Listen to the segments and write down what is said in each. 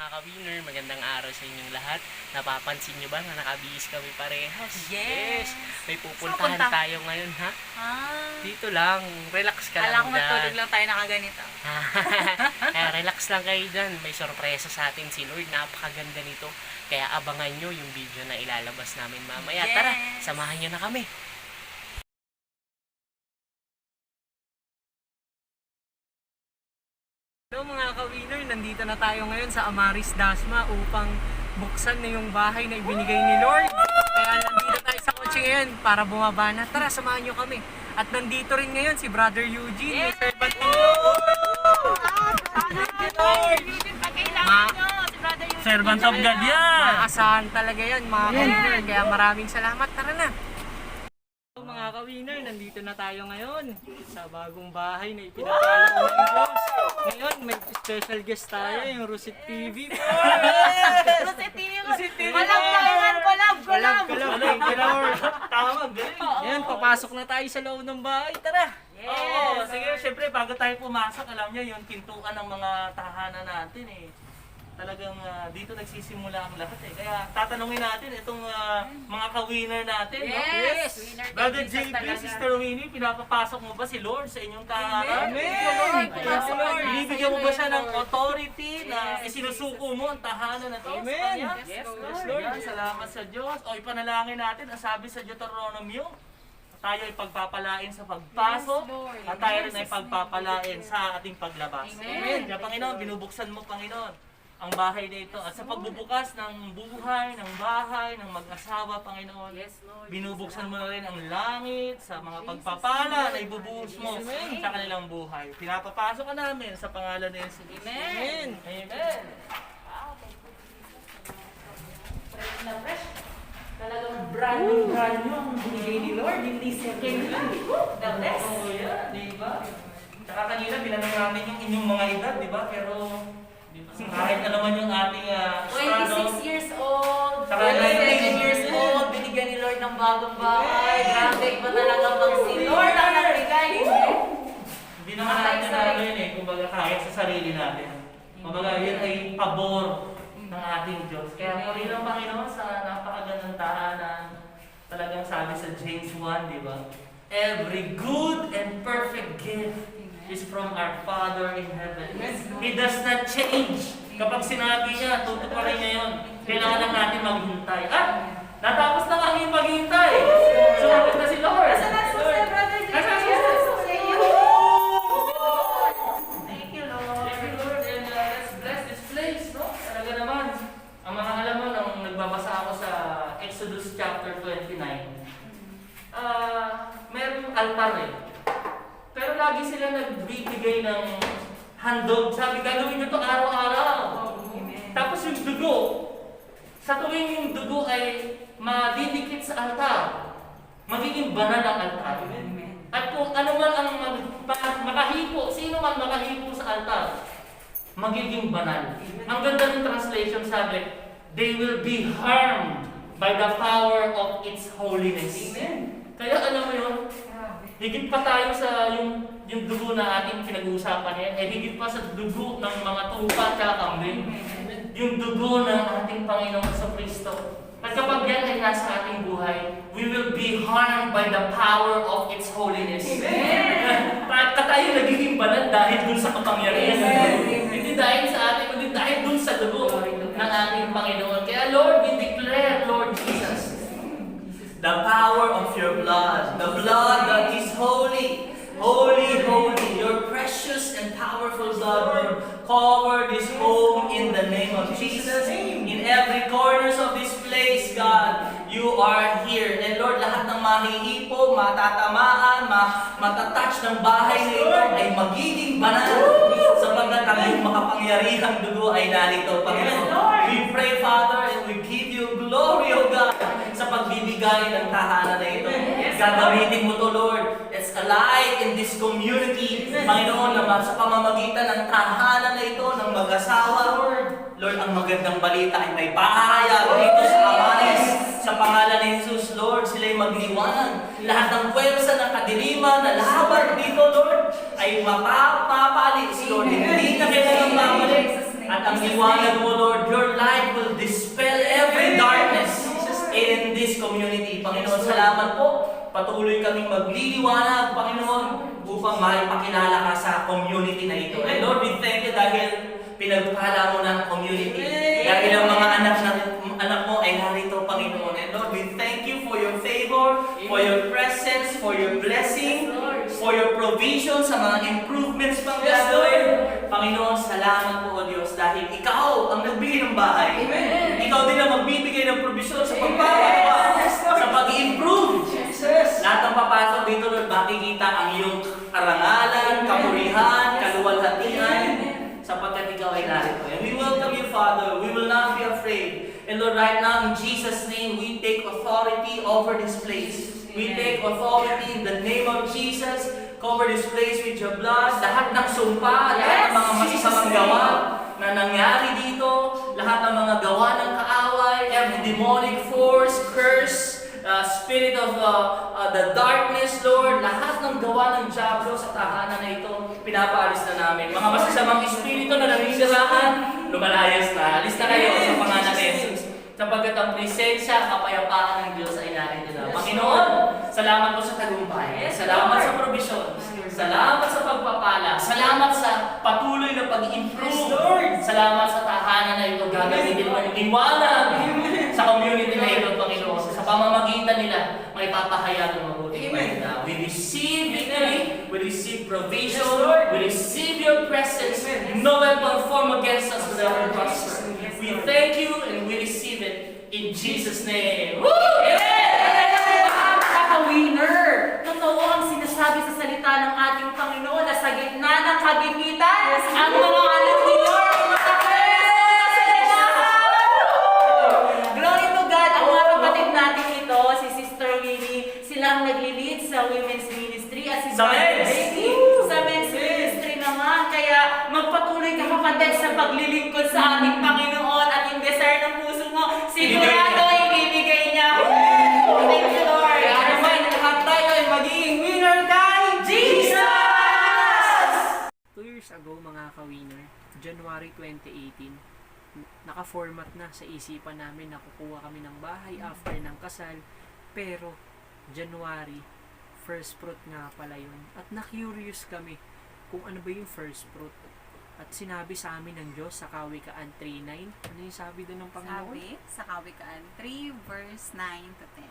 ka-winner, magandang araw sa inyong lahat. Napapansin nyo ba na nakabihis kami parehas? Yes. May pupuntahan Saan punta? tayo ngayon, ha? Dito lang, relax ka Alam lang ko matulog lang tayo nakaganito. Kaya relax lang kayo dyan. May sorpresa sa atin si Lord. Napakaganda nito. Kaya abangan nyo yung video na ilalabas namin mamaya. Yes. Tara, samahan nyo na kami. Hello mga ka-winner, nandito na tayo ngayon sa Amaris Dasma upang buksan na yung bahay na ibinigay ni Lord. Kaya nandito tayo sa kotse ngayon para bumaba na. Tara, samahan nyo kami. At nandito rin ngayon si Brother Eugene, yung servant ng Lord. Servant of God yan! Maasahan talaga yan mga ka-winner. Kaya maraming salamat. Tara na. Mga ka-winner, nandito na tayo ngayon sa bagong bahay na ipinapalo ng Diyos. Ngayon, may special guest tayo, yung Rusit TV. Rusit TV! Walang kailan, collab! Thank you, Lord. Tama, galing! Ayan, papasok na tayo sa loob ng bahay. Tara! Oo, sige, syempre bago tayo pumasok, alam niyo yung pintuan ng mga tahanan natin eh. Talagang dito nagsisimula ang lahat eh. Kaya tatanungin natin itong mga ka-winner natin. No? Yes! Winner Brother Jesus JP, talaga. Sister Winnie, pinapapasok mo ba si Lord sa inyong tahanan? Amen! Pasok ka na. Binibigyan mo ba siya ng authority na isinusuko mo ang tahanan na to? Amen. Sa kanya? Yes, Yes, Lord. Lord. Salamat sa Diyos. O ipanalangin natin, ang sabi sa Deuteronomio, tayo ay pagpapalain sa pagpasok Yes, Lord. at tayo rin ay pagpapalain sa ating paglabas. Amen. Kaya Panginoon, binubuksan mo Panginoon ang bahay na ito at sa pagbubukas ng buhay, ng bahay, ng mag-asawa Panginoon, Yes, Lord. binubuksan mo na rin ang langit sa mga pagpapala na ibubuhos mo sa kanilang buhay. Pinapapasok ka namin sa pangalan ni Jesus. Amen. Amen. Talagang brand new ang binigay ni Lord, hindi second hand. The best. Oh, yeah, di ba? Tsaka kanina binanong namin yung inyong mga edad, di ba? Pero kahit na naman yung ating struggle. 26 years old, Saka 27 years old, binigyan ni Lord ng bagong bahay. Grabe, iba talaga pag si Lord ang nagbigay. Hindi naman natin ano yun eh, kumbaga kahit sa sarili natin. Kumbaga yun ay pabor ng ating Diyos. Kaya muli ng Panginoon sa napakagandang tahanan, talagang sabi sa James 1, di ba? Every good and perfect gift is from our Father in heaven. He does not change. Kapag sinabi niya, tutuparin niya yun. Kailangan lang natin maghintay. Natapos na kami maghintay. Sumagot na si Lord. Asa na susi, Brother Jesus? Asa na susi? Thank you, Thank you, Lord. And let's bless this place, no? Talaga naman. Ang mga alam mo, nung nagbabasa ako sa Exodus chapter 29, merong altar eh. Pero lagi sila nagbibigay ng handog. Sabi, gagawin nyo ito araw-araw. Tapos yung dugo, sa tuwing yung dugo ay madidikit sa altar, magiging banal ang altar. At kung ano man ang makahipo, sino man makahipo sa altar, magiging banal. Ang ganda ng translation sabi, they will be harmed by the power of its holiness. Kaya alam mo yun, higit pa tayo sa yung dugo na ating pinag-uusapan ngayon, higit pa sa dugo ng mga tupa at kambing. Yung dugo ng ating Panginoong Kristo. At kapag yan ay nasa ating buhay, we will be harmed by the power of its holiness. At tayo nagiging banal dahil dun sa kapangyarihan ng dugo. Hindi dahil sa ating, kundi dahil dun sa dugo ng ating Panginoon. Kaya Lord, we declare, Lord Jesus, the power of your blood, the blood that is holy, holy, holy, your precious and powerful blood, Lord, cover this home in the name of Jesus. In every corners of this place, God, you are here. And Lord, lahat ng mahihipo, matatamaan, matatouch ng bahay na ito ay magiging banal sapagkat ang iyong makapangyarihang dugo ay narito, Panginoon. We pray, Father, and we give you glory, O God, sa pagbibigay ng tahanan na ito. Gagamitin mo to, Lord. It's a light in this community, Panginoon, na sa pamamagitan ng tahanan na ito, ng mag-asawa, Lord, ang magandang balita ay may pahayag dito sa Amaris. Sa pangalan ni Jesus, Lord, sila'y magliwanag. Lahat ng puwersa ng kadiliman na laban dito, Lord, ay mapapalis, Lord. Hindi na kailangang babalik. At ang liwanag mo, Lord, your light will dispel every darkness in this community. Panginoon, salamat po. Patuloy kaming magliliwanag, Panginoon, upang maipakilala ka sa community na ito. And Lord, we thank you dahil pinagpala mo ng community. Dahil ang mga anak mo ay narito, Panginoon. And Lord, we thank you for your favor, for your presence, for your blessing, for your provision sa mga improvements pang gagawin. Panginoon, salamat po, O Diyos, dahil ikaw ang nagbigay ng bahay. Ikaw din ang magbibigay ng provision sa pagpapagawa, sa pag-improve. Lahat ng papasok dito, Lord, makikita ang iyong karangalan, kapurihan, kaluwalhatian, sapagkat ikaw ay narito. And we welcome you, Father. We will not be afraid. And Lord, right now, in Jesus' name, we take authority over this place. We take authority in the name of Jesus. Cover this place with your blood. Lahat ng sumpa, lahat ng mga masasamang gawa na nangyari dito, lahat ng mga gawa ng kaaway, every demonic force, curse, spirit of the darkness, Lord, lahat ng gawa ng Diablo sa tahanan na ito, pinapaalis na namin. Mga masasamang espiritu na naninirahan, lumalayas na. Alis na kayo sa pangalan ni Jesus. Sapagkat ang presensya, kapayapaan ng Diyos ay narito na. Panginoon, salamat po sa tagumpay. Salamat sa provision. Salamat sa pagpapala. Salamat sa patuloy na pag-improve. Salamat sa tahanan na ito. Gagamitin mo liwanag sa community na ito, Panginoon. Sa pamamagitan nila, may papahayag ng mabuting balita. We receive victory. We receive provision. We receive your presence. No weapon formed against us will ever prosper. We thank you and we receive it in Jesus' name. Woo! Winner! Totoo ang sinasabi sa salita ng ating Panginoon na sa gitna ng kagipitan, ang mga anak ni Lord ay Glory to God! Ang mga kapatid natin ito, si Sister Winnie, silang nagli-lead sa women's ministry at si Sa Brother men's! Brady sa men's ministry naman. Kaya magpatuloy ka kapatid sa paglilingkod sa ating Panginoon at yung desire ng puso mo, sigurado ibibigay niya. Thank you, Lord. Kaya naman, lahat tayo ay magiging winner kay Jesus! 2 years ago, mga ka-winner, January 2018, naka-format na sa isipan namin na kukuha kami ng bahay after ng kasal. Pero, January, first fruit nga pala yun. At na-curious kami kung ano ba yung first fruit. At sinabi sa amin ng Diyos sa Kawikaan 3:9. Ano yung sabi doon ng Panginoon? Sabi sa Kawikaan 3 verse 9 to 10.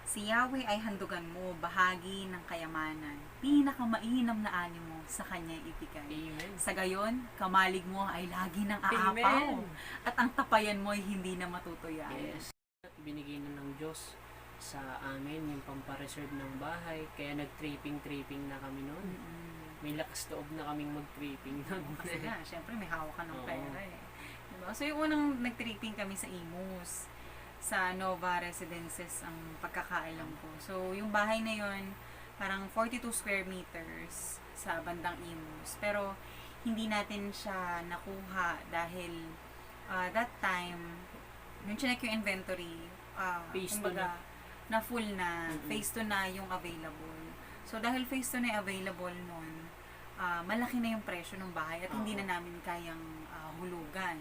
Si Yahweh ay handugan mo, bahagi ng kayamanan, pinakamainam na animo sa kanya ibigay. Amen. Sa gayon, kamalig mo ay lagi ng aapaw, Amen. at ang tapayan mo ay hindi na matutuyan. Yes. At binigay na ng Diyos sa amin yung pampareserve ng bahay. Kaya nag-tripping na kami noon. May lakas loob na kaming mag-tripping noon. Kasi nga, syempre may hawak ka ng Oo. pera eh. Diba? So yung unang nag-tripping kami sa Imus, sa Nova Residences ang pagkakaalam ko. So yung bahay na yon parang 42 square meters sa bandang Imus. Pero hindi natin siya nakuha dahil that time, nung chinek yung inventory, Phase kumbaga, na full na, Mm-mm. phase 2 na yung available. So dahil phase 2 na yung available nun, malaki na yung presyo ng bahay at hindi na namin kayang hulugan.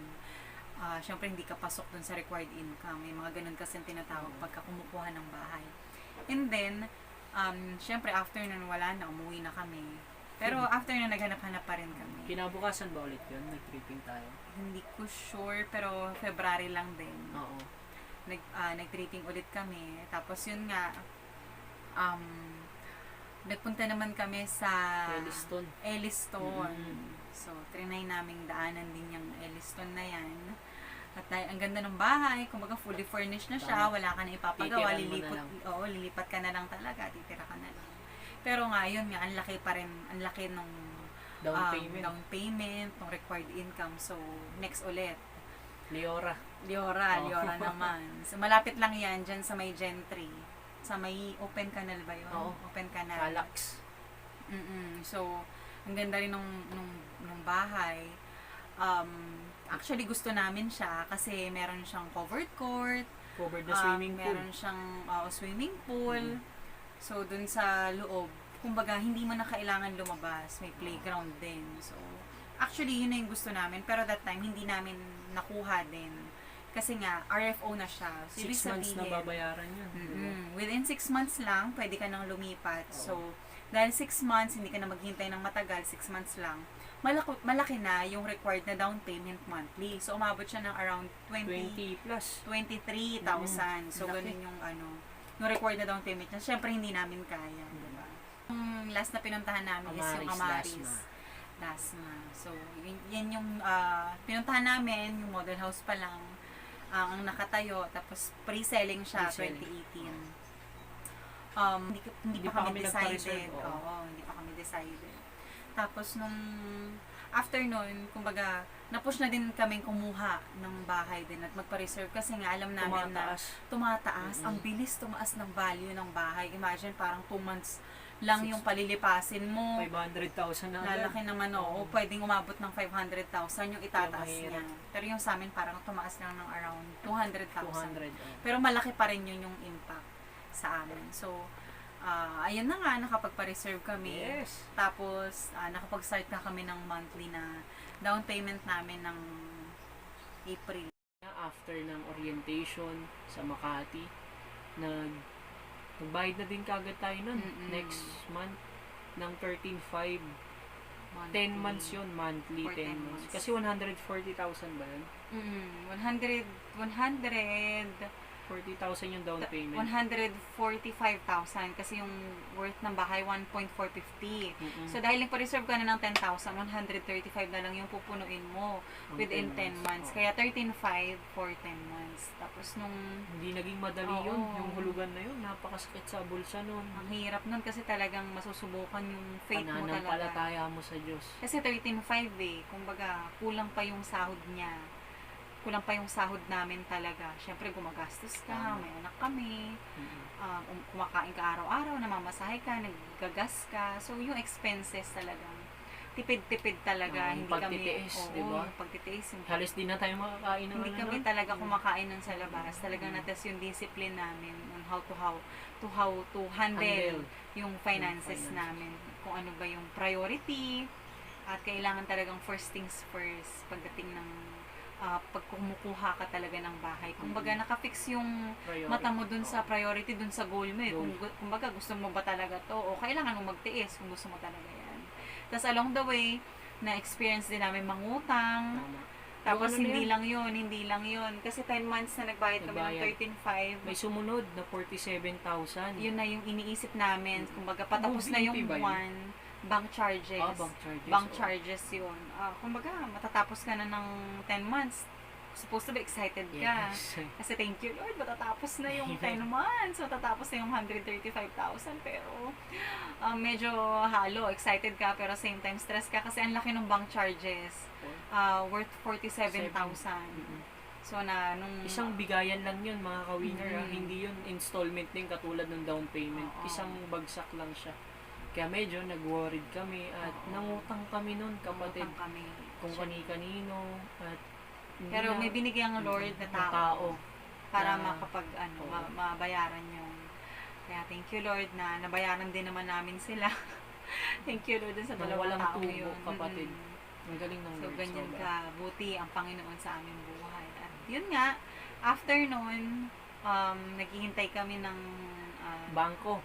Siyempre hindi ka pasok dun sa required income. May mga ganun kasi tinatawag pagka kumukuha ng bahay. And then, siyempre after nun wala na, umuwi na kami. Pero after nun naghanap-hanap pa rin kami. Kinabukasan ba ulit yun? Nag-tripping tayo? Hindi ko sure, pero February lang din. Oo. Nag-tripping ulit kami. Tapos yun nga, nagpunta naman kami sa Elliston. So, trinay naming daanan din yung Elliston na yan. At ang ganda ng bahay, kumbaga fully furnished na siya, Tama. wala ka na ipapagawa, Titiran mo na lang. lilipat ka na lang talaga, titira ka na lang. Pero nga, yun nga, ang laki pa rin, ang laki nung down payment, nung required income. So, next ulit. Leora. Liora Oo. naman. So, malapit lang yan, dyan sa may Gentry. Sa may Open Canal ba yun? Oo. Open Canal. Calax. So, ang ganda rin nung bahay. Actually, gusto namin siya kasi meron siyang covered court. Covered na swimming pool. Meron siyang swimming pool. So, dun sa loob, kumbaga, hindi mo na kailangan lumabas. May playground din. So, Actually, yun na yung gusto namin. Pero that time, hindi namin nakuha din. Kasi nga, RFO na siya. So, 6 ibig months na sabihin, babayaran yun. within 6 months lang, pwede ka nang lumipat. So, dahil 6 months, hindi ka na maghintay ng matagal, 6 months lang, malaki na yung required na down payment monthly. So, umabot siya ng around 20 plus. 23,000. So, Laki. ganun yung yung required na down payment niya. Siyempre, hindi namin kaya. Diba? Yung last na pinuntahan namin is yung Amaris Dasma. So, yan yung pinuntahan namin, yung model house pa lang, ang nakatayo, tapos pre-selling siya, Pre-selling. 2018. Hindi pa kami nagpa-reserve, decided. oo. Oo, hindi pa kami decided. Tapos nung after nun, kumbaga, na-push na din kaming kumuha ng bahay din at magpa-reserve kasi nga alam namin na tumataas. Ang bilis tumaas ng value ng bahay. Imagine parang 2 months lang yung palilipasin mo. 500,000 na agad. Lalaki naman, oo. Pwedeng umabot ng 500,000 yung itataas Pero niya. Pero yung sa amin parang tumaas lang ng around 200,000. 200. Pero malaki pa rin yun yung impact sa amin. So, ayun na nga, nakapagpa-reserve kami. Yes. Tapos, nakapag-start na kami ng monthly na down payment namin ng April. After ng orientation sa Makati, nagbayad na din kagad tayo nun. Next month ng 13,500. 10 months yun, monthly, For 10 10 months. months. Kasi 140,000 ba yun? 40,000 yung down payment. 145,000 kasi yung worth ng bahay 1.450. So dahil nagpa-reserve ka na ng 10,000, 135 na lang yung pupunuin mo within 10 months. Kaya 13,500 for 10 months. Tapos nung Hindi naging madali yun. Yung hulugan na yun, napakasakit sa bulsa nun. ang hirap nun kasi talagang masusubukan yung faith mo talaga. Pananampalataya mo sa Diyos. Kasi 13,500 Kumbaga, kulang pa yung sahod niya. Kulang pa yung sahod namin talaga. Siyempre, gumagastos ka, Tama. may anak kami, kumakain ka araw-araw, namamasahe ka, naggagas ka. So, yung expenses talagang tipid-tipid talaga. Yung Hindi kami, pagtitiis, oo, di ba? yung pagtitiis. Halos di na tayo makakain ng Hindi ano kami nun. talaga kumakain nun sa labas. Talagang natas yung discipline namin on how to handle yung finances namin. Kung ano ba yung priority at kailangan talagang first things first pagdating ng pag kumukuha ka talaga ng bahay. Kumbaga nakafix yung Priority. mata mo dun sa priority, dun sa goal mo eh. Goal. Kumbaga gusto mo ba talaga to o kailangan mo magtiis kung gusto mo talaga yan. Tapos along the way, na-experience din namin mangutang. Tama. Tapos Yung ano hindi lang yun. Kasi 10 months na nagbayad kami ng Nagbayad. 13,500. May sumunod na 47,000. Yun na yung iniisip namin. Kumbaga patapos na yung BNP ba yun? buwan, bank charges. Bank charges. Bank oo. charges yun. Kumbaga, matatapos ka na ng 10 months. Supposed to be excited ka. Yes. Kasi thank you Lord, matatapos na yung 10 months. Matatapos na yung 135,000. Pero medyo halo, excited ka. Pero same time stress ka kasi ang laki ng bank charges. Worth 47,000. So na nung Isang bigayan lang yun mga ka-winner. Hindi yun installment din katulad ng down payment. Oo. Isang bagsak lang siya. Kaya medyo nag-worried kami at nangutang kami nun kapatid. utang kami. Kung kani-kanino at hindi Pero na- may binigyan ng Lord na na tao para na- makapag Oo. mabayaran yun. Kaya thank you Lord na nabayaran din naman namin sila. Thank you Lord dun sa Nang dalawang walang tao tubo, yun. kapatid. Ang galing ng So Lord. ganyan sobra. ka, buti ang Panginoon sa aming buhay. At yun nga, after nun, naghihintay kami ng Bangko.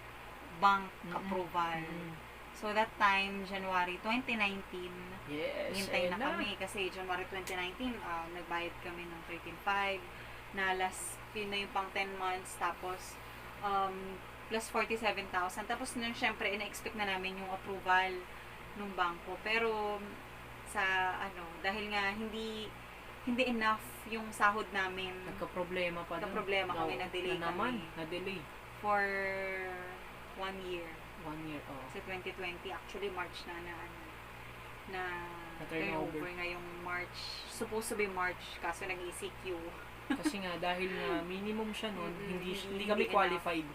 bank Mm-mm. approval. Mm. So that time, January 2019, Yes. hintay ayun na kami kasi January 2019, nagbayad kami ng 13,500 na last, yun na yung pang 10 months, tapos plus 47,000. Tapos nun, syempre, ina-expect na namin yung approval ng bangko. Pero sa dahil nga hindi enough yung sahod namin Nagka-problema pa doon. Nagka-problema kami, na-delay naman, kami. na-delay. for 1 year. 1 year, oh. Kasi 2020, actually March na Na turnover turnover. ngayong March. Supposed to be March, kaso nag-ECQ. Kasi nga, dahil nga minimum siya noon, hindi hindi kami enough. qualified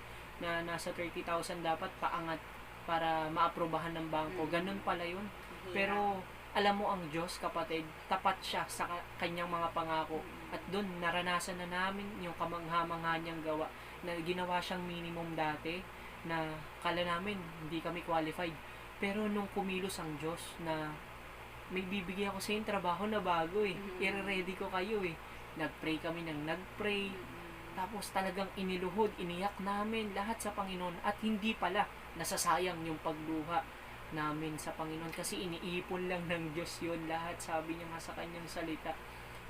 na nasa 30,000 dapat paangat para maaprubahan ng bangko. Ganun pala yun. Pero alam mo ang Diyos, kapatid, tapat siya sa kanyang mga pangako. At doon, naranasan na namin yung kamangha-mangha niyang gawa na ginawa siyang minimum dati na kala namin hindi kami qualified. Pero nung kumilos ang Diyos na may bibigay ako sa yung trabaho na bago eh. I-ready ko kayo eh. Nag-pray kami ng nag-pray. Tapos talagang iniluhod, iniyak namin lahat sa Panginoon. At hindi pala nasasayang yung pagluha namin sa Panginoon. Kasi iniipon lang ng Diyos yun lahat. Sabi niya nga sa kanyang salita,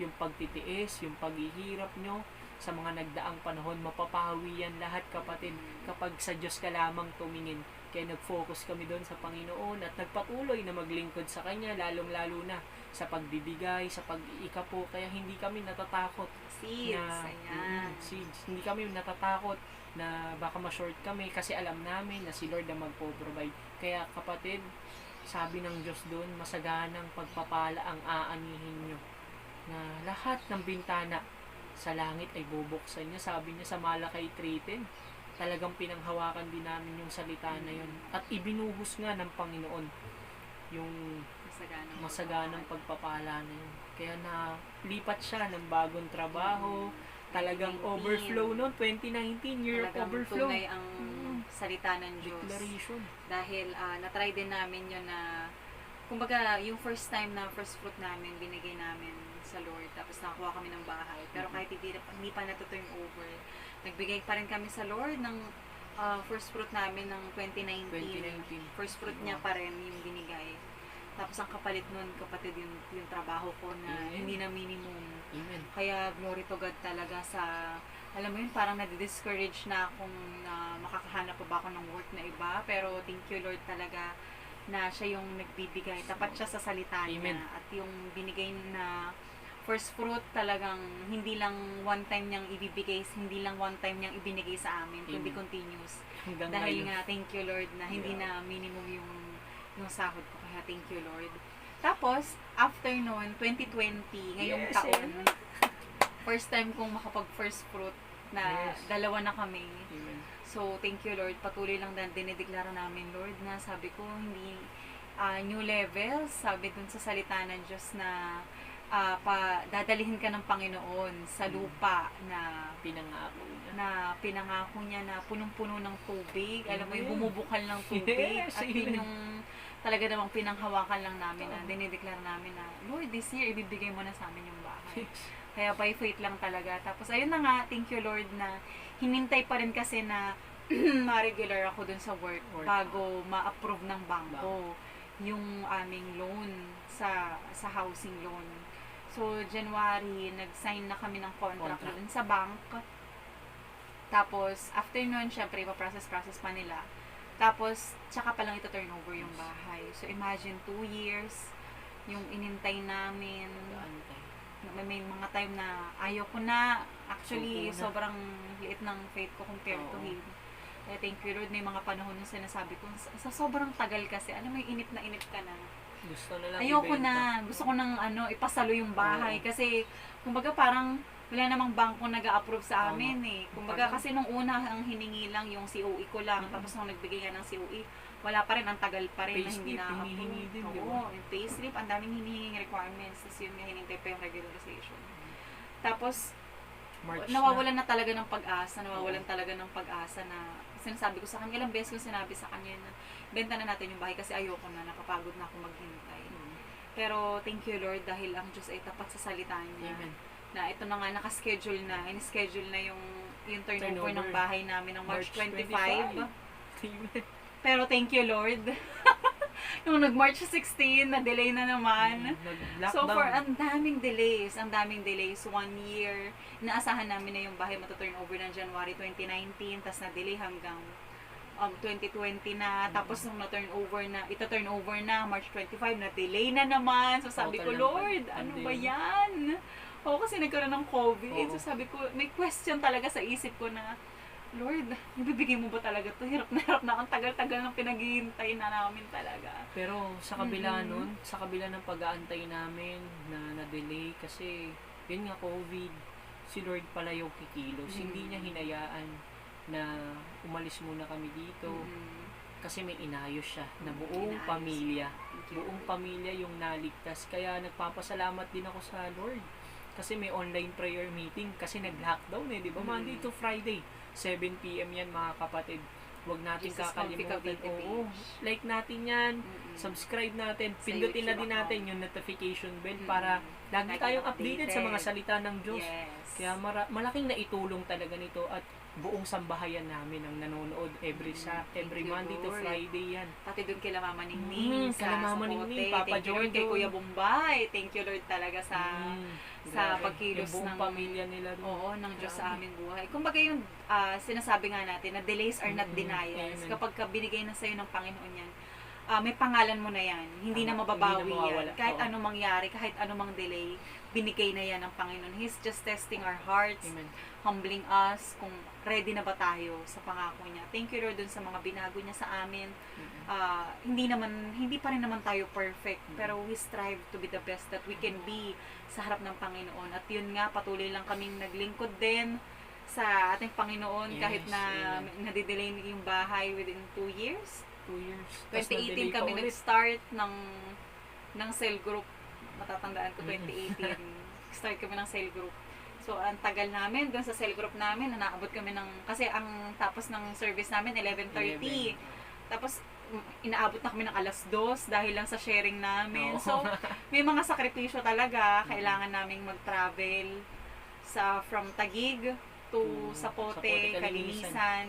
yung pagtitiis, yung paghihirap nyo, sa mga nagdaang panahon, mapapawi yan lahat kapatid kapag sa Diyos ka lamang tumingin. Kaya nag-focus kami doon sa Panginoon at nagpatuloy na maglingkod sa Kanya, lalong-lalo na sa pagbibigay, sa pag-iikapo. Kaya hindi kami natatakot Seeds, ayan. seeds. Hindi kami natatakot na baka ma-short kami kasi alam namin na si Lord ang magpo-provide. Kaya kapatid, sabi ng Diyos doon, masaganang pagpapala ang aanihin nyo na lahat ng bintana sa langit ay bubuksan niya. Sabi niya sa Malakay 3:10, talagang pinanghawakan din namin yung salita na yun. At ibinuhos nga ng Panginoon yung masaganang pagpapala na yun. Kaya na lipat siya ng bagong trabaho. Talagang 2019. overflow noon. 2019, year of Talagang overflow. tunay ang salita ng Diyos. Declaration. Dahil natry din namin yun na, kumbaga, yung first time na first fruit namin, binigay namin sa Lord. Tapos nakakuha kami ng bahay. Pero kahit hindi pa natuturn over, nagbigay pa rin kami sa Lord ng first fruit namin ng 2019. 2019. First fruit niya pa rin yung binigay. Tapos ang kapalit nun, kapatid, yung trabaho ko na Amen. hindi na minimum. Amen. Kaya glory to God talaga sa, alam mo yun, parang nadi-discourage na akong makakahanap pa ba ako ng work na iba. Pero thank you Lord talaga na siya yung nagbibigay. Tapat siya sa salita niya. Amen. At yung binigay na first fruit talagang hindi lang one time niyang ibibigay, hindi lang one time niyang ibinigay sa amin, kundi Amen. continuous. Hanggang Dahil ngayon. nga, thank you Lord na hindi na minimum yung sahod ko. Kaya thank you Lord. Tapos, after noon, 2020, ngayong Yes, taon, first time kong makapag first fruit na Yes. dalawa na kami. Amen. So, thank you Lord. Patuloy lang din dinideklara namin Lord na sabi ko hindi new levels. Sabi dun sa salita ng Diyos na dadalihin ka ng Panginoon sa lupa na Pinangako niya. pinangako niya na punong-puno ng tubig. Alam mo yung Amen. bumubukal ng tubig. Yes, At yun amen. yung talaga namang pinanghawakan lang namin na dinideklara namin na Lord, this year ibibigay mo na sa amin yung bahay. Kaya by faith lang talaga. Tapos ayun na nga, thank you Lord na hinintay pa rin kasi na ma-regular ako dun sa work bago ma-approve ng bangko yung aming loan sa housing loan. So, January, nag-sign na kami ng contract dun sa bank. Tapos, after nun, syempre, ipaprocess pa nila. Tapos, tsaka pa lang ito turnover yung bahay. So, imagine 2 years, yung inintay namin. May mga time na ayaw ko na. Actually, Suko na. sobrang liit ng faith ko compared to Oo. him. Kaya thank you Lord, may mga panahon na sinasabi ko, sa sobrang tagal kasi, alam mo yung inip ka na. Gusto na lang Ayoko ibenta. na. Gusto ko nang ipasalo yung bahay. Oo. Kasi, kumbaga parang wala namang bangko nag-a-approve sa Tama. amin eh. Kumbaga Tagal. kasi nung una ang hiningi lang yung COE ko lang. Tapos nung nagbigay nga ng COE, wala pa rin, ang tagal pa rin na hindi Payslip, na hinihingi din, di ba? Oo, yung payslip, ang daming hinihinging requirements. Tapos yun nga, hinintay pa yung regularization. Tapos, March nawawalan na talaga ng pag-asa, na sinasabi ko sa kanya, ilang beses ko sinabi sa kanya na benta na natin yung bahay kasi ayoko na, nakapagod na ako maghintay. Pero thank you Lord dahil ang Diyos ay tapat sa salita niya. Amen. Na ito na nga naka-schedule na, in-schedule na yung turnover ng Turnover. bahay namin ng March 25. Amen. Pero thank you Lord. Nung nag-March 16, na-delay na naman. Nag-lockdown. So for ang daming delays, 1 year. Inaasahan namin na yung bahay matuturn over ng January 2019, tapos na-delay hanggang 2020 na, tapos nung na-turn over na March 25, na-delay na naman. So sabi ko, Total ng Lord, ano ba pandemic. yan? Oo, kasi nagkaroon ng COVID. Oo. So sabi ko, may question talaga sa isip ko na, Lord, ibibigay mo ba talaga to? Hirap na ang tagal-tagal ng pinaghihintay na namin talaga. Pero sa kabila Mhm. nun, sa kabila ng pag-aantay namin na na-delay kasi yun nga COVID, si Lord pala yung kikilos. Hindi niya hinayaan na umalis muna kami dito kasi may inayos siya na buong Inayos. pamilya. Thank you, Buong Lord. pamilya yung naligtas. Kaya nagpapasalamat din ako sa Lord. Kasi may online prayer meeting kasi nag-lockdown eh, di ba? Monday to Friday, 7 p.m. yan mga kapatid. Huwag natin Jesus kakalimutan. Cavite Oo. page. Like natin yan. Mm-mm. Subscribe natin. Sa Pindutin na YouTube din natin account. yung notification bell Mm-mm. para lagi Lagi tayong updated sa mga updated. salita ng Diyos. Yes. Kaya malaking naitulong talaga nito at buong sambahayan namin ang nanonood every Thank every you, Monday to Lord. Friday yan. Pati doon kila Mama Ningning, Kala Mama Ningning, Papa Thank you Lord kay Jojo. Kuya Bombay. Thank you Lord talaga sa Grabe. pagkilos yung buong ng pamilya nila rin. Oo, ng Diyos sa Grabe. aming buhay. Kumbaga yung sinasabi nga natin na delays are not Mm-mm. denials. Amen. Kapag binigay na sa'yo ng Panginoon yan, may pangalan mo na yan. Hindi na Tama. mababawi Hindi na mawawala. yan. Kahit Oo. anong mangyari, kahit anong delay, binigay na yan ng Panginoon. He's just testing our hearts, Amen. humbling us, kung ready na ba tayo sa pangako niya. Thank you Lord dun sa mga binago niya sa amin. Hindi pa rin naman tayo perfect, pero we strive to be the best that we can be sa harap ng Panginoon. At yun nga, patuloy lang kaming naglingkod din sa ating Panginoon Yes, kahit na amen. nadidelay yung bahay within 2 years. 2 years. Tas 2018 na-delay pa kami ulit. nag-start ng cell group. Matatandaan ko 2018. Start kami ng cell group. So, ang tagal namin, doon sa cell group namin, naabot kami kasi ang tapos ng service namin, 11:30. 11. Tapos, inaabot na kami ng 2:00 dahil lang sa sharing namin. Oo. So, may mga sakripisyo talaga. Kailangan naming mag-travel from Taguig to Zapote, Zapote, Calinisan. Calinisan.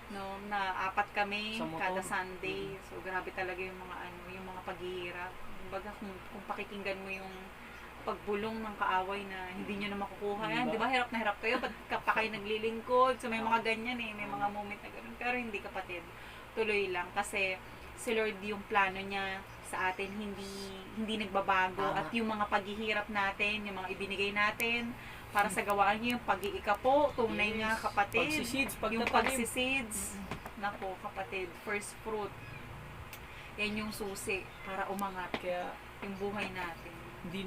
No, na 4 kami Sa motor. kada Sunday. So, grabe talaga yung mga paghihirap. Kumbaga, kung pakikinggan mo yung pagbulong ng kaaway na hindi nyo na makukuha yan. Di ba? Hirap na hirap kayo. Ba't pa kayo naglilingkod? So, may mga ganyan eh. May mga moment na ganun. Pero hindi, kapatid. Tuloy lang. Kasi si Lord, yung plano niya sa atin, hindi nagbabago. Tama. At yung mga paghihirap natin, yung mga ibinigay natin, para sa gawaan niyo, yung pag-iikapo, tunay Yes. nga, kapatid. Pagsiseeds, Yung pagtatanim. pagsiseeds. Nako, kapatid. First fruit. Yan yung susi para umangat Kaya yung buhay natin. hindi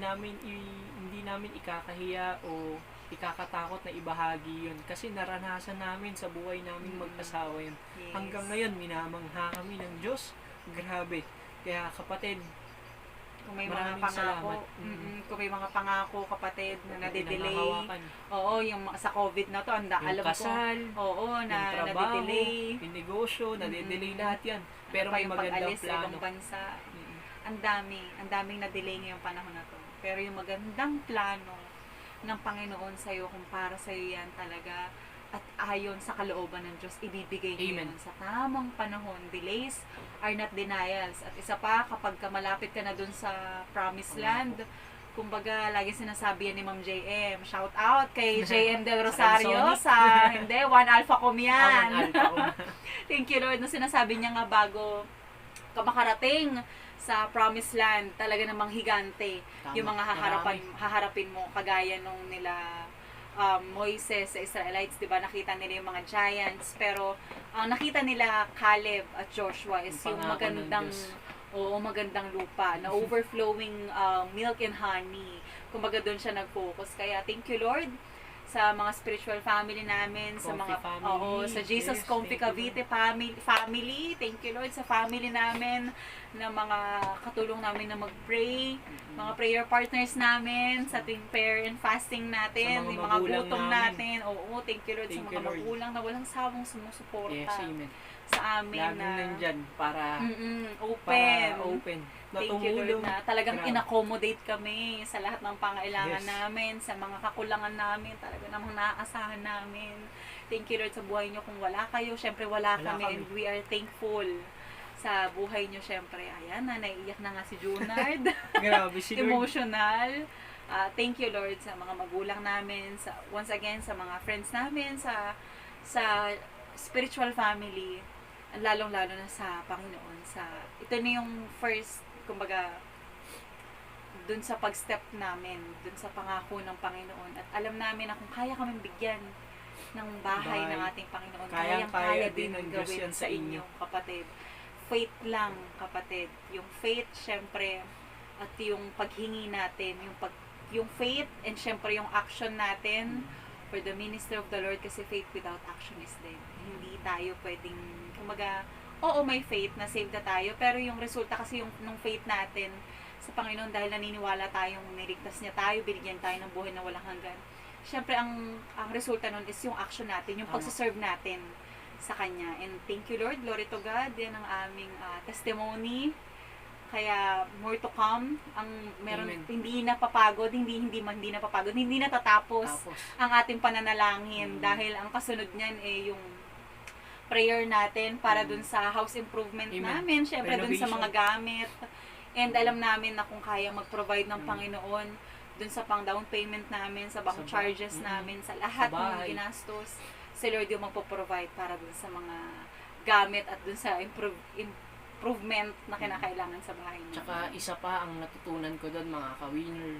namin ikakahiya o ikakatakot na ibahagi yun kasi naranasan namin sa buhay namin mag-asawa yun. Yes. Hanggang ngayon minamangha kami ng Diyos. Grabe. Kaya kapatid, Kung may mga maraming pangako, salamat. kung may mga pangako, kapatid, na nade-delay. pinanghahawakan. Oo, yung sa COVID na to, Yung alam kasal, ko. Oo, yung na trabaho, nade-delay. yung negosyo, nade-delay lahat yan. Pero Ano pa may yung magandang pag-alis sa plano. ibang bansa. Mm. Ang daming na-delay ngayong panahon na to. Pero yung magandang plano ng Panginoon sa'yo, kung para sa'yo yan talaga, at ayon sa kalooban ng Diyos, ibibigay niya Amen. yun sa tamang panahon. Delays are not denials. At isa pa, kapag malapit ka na dun sa promised land, kumbaga, lagi sinasabi yan ni Ma'am JM. Shout out kay JM Del Rosario sa, hindi, One Alpha Com yan. Thank you Lord, na sinasabi niya nga bago ka makarating sa promised land, talaga namang higante Tama. yung mga haharapin mo, kagaya nung nila Moises sa Israelites, 'di ba? Nakita nila yung mga giants, pero ang nakita nila Caleb at Joshua is yung Pangako ng magandang Diyos. magandang lupa na overflowing milk and honey. Kumbaga doon siya nag-focus. Kaya thank you Lord sa mga spiritual family namin, sa Comfy mga family. sa Jesus Yes, Comfy thank you, Cavite family. Thank you Lord sa family namin, na mga katulong namin na mag-pray, mga prayer partners namin sa ating prayer and fasting natin, Sa mga yung mga magulang gutom namin. natin. Oo, thank you Lord sa Thank mga you, Lord. magulang na walang sawang sumusuporta Yes, amen. sa amin Laging na nandyan para open. open. Na Thank you Lord tumulong. na talagang Grabe. in-accommodate kami sa lahat ng pangailangan Yes. namin, sa mga kakulangan namin, talaga namang naaasahan namin. Thank you Lord sa buhay nyo. Kung wala kayo, syempre wala Wala kami, kami. and we are thankful sa buhay nyo. Syempre, ayan na, naiiyak na nga si Junard. Grabe si Lord. Emotional. Thank you Lord sa mga magulang namin, once again sa mga friends namin, sa spiritual family, lalong-lalo na sa Panginoon. Ito na yung first, kumbaga, dun sa pag-step namin, dun sa pangako ng Panginoon. At alam namin na kung kaya kaming bigyan ng bahay ng ating Panginoon, Kaya kaya din ng Diyos gawin yan sa inyo. kapatid. Faith lang, kapatid. Yung faith, syempre, at yung paghingi natin, yung faith, and syempre yung action natin for the ministry of the Lord, kasi faith without action is dead. Hindi tayo pwedeng, kumaga, oo, may faith na save na tayo, pero yung resulta kasi nung faith natin sa Panginoon, dahil naniniwala tayong niligtas niya tayo, binigyan tayo ng buhay na walang hanggan. Syempre, ang resulta nun is yung action natin, yung Tama. pagsaserve natin sa Kanya. And thank you, Lord. Glory to God. Yan ang aming testimony. Kaya more to come. Ang meron Amen. hindi napapagod, hindi napapagod, hindi natatapos Tapos, ang ating pananalangin dahil ang kasunod niyan yung prayer natin para dun sa house improvement Amen. namin, syempre dun sa Renovation. mga gamit. And alam namin na kung kaya mag-provide ng Panginoon dun sa pang down payment namin, sa bank Sa charges namin, sa lahat Sa ng bahay. ginastos, si Lord yung magpo-provide para dun sa mga gamit at dun sa improvement na kinakailangan sa bahay namin. tsaka isa pa ang natutunan ko doon mga ka-winner,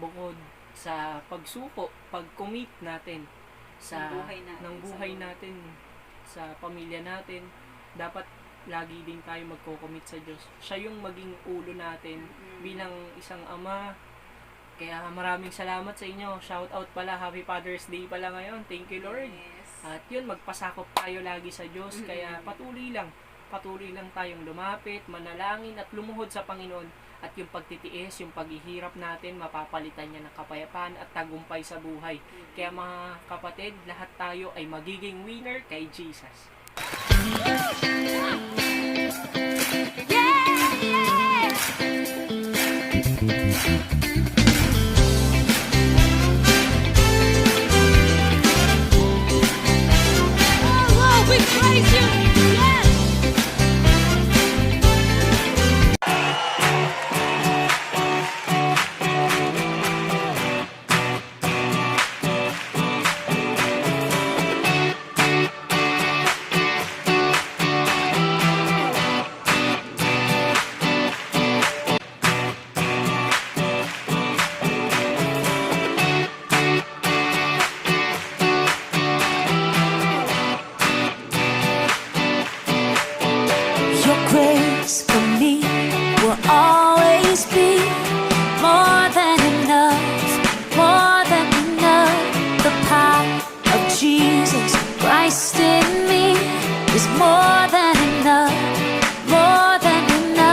bukod sa pagsuko, pag-commit natin sa Ng buhay natin sa sa pamilya natin, dapat lagi din tayo magko-commit sa Diyos. Siya yung maging ulo natin bilang isang ama. Kaya maraming salamat sa inyo. Shout out pala, Happy Father's Day pala ngayon. Thank you, Lord. Yes. At yun, magpasakop tayo lagi sa Diyos. Kaya patuloy lang tayong lumapit, manalangin at lumuhod sa Panginoon. At yung pagtitiis, yung paghihirap natin, mapapalitan niya ng kapayapaan at tagumpay sa buhay. Kaya mga kapatid, lahat tayo ay magiging winner kay Jesus. Yeah!